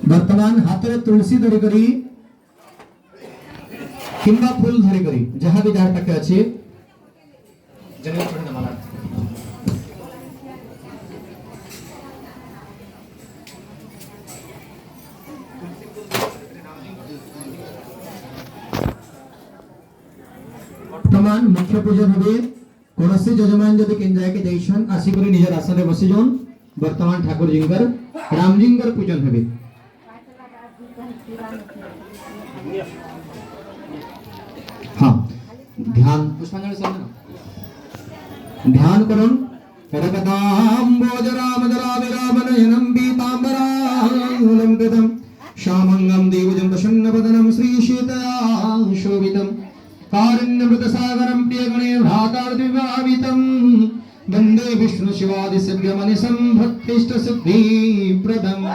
वर्तमान हाथ में तुलसी धरी करी किंबा फूल धरी करी जहाँ भी जार पाखे अच्छे वर्तमान मुख्य पूजन हुए कौन से जजमान जब किन जाए के जैसन आसिक निजर आसन बसी जोन वर्तमान ठाकुर जिंकर राम जिंकर पूजन हुए हाँ ध्यान पुष्पांजलि ध्यान करुन रकतांबोज राम जरा विराम नयनम पीतांबरां कृतम श्यामंगम देवजं प्रसन्न वदनं श्री शीतया शोभितम कारुण्यमृत सागरं प्रियगणे भ्रातार्दिवावितं वंदे विष्णु शिवादि सिद्धमनिसं भक्तिष्ट सिद्धि प्रदम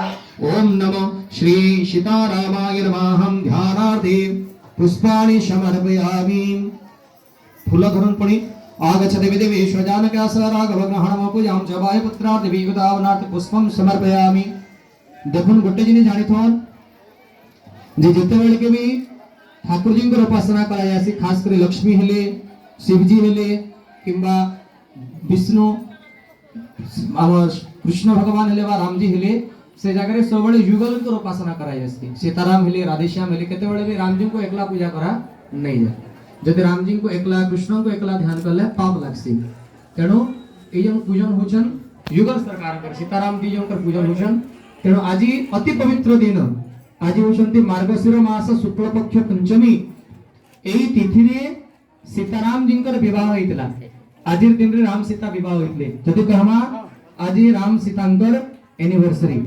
ओम नमो श्री सीतारामाय नमः ध्यानार्थे पुष्पाणि समर्पयामि फूल धरून पणी आगच्छति विदेवेश जानकास राघव ग्रहणम पूजां च वायुपुत्रार्थ विगतावनार्थ पुष्पम समर्पयामि देखुन गोटे जिनिस जानिथन जे जते बेले के भी ठाकुर जी को उपासना करा जासी खास कर लक्ष्मी हेले शिवजी हेले किंबा विष्णु कृष्ण भगवान हेले बा रामजी हेले से जगह रे सब युगल को उपासना करा जासी सीताराम हेले राधेश्याम हेले केते बेले भी राम जी को एकला पूजा करा नहीं जाए जदि राम जी को एकला कृष्ण को एकला ध्यान करले पाप लागसी तेणु ए जो पूजन होचन युगल सरकार कर सीताराम जी जो पूजन होचन तेणु आज अति पवित्र दिन आज होचंती मार्गशीर मास शुक्ल पक्ष पंचमी एई तिथि रे सीताराम जी कर विवाह होइतला आज दिन रे राम सीता विवाह होइतले जदि कहमा आज राम सीतांकर एनिवर्सरी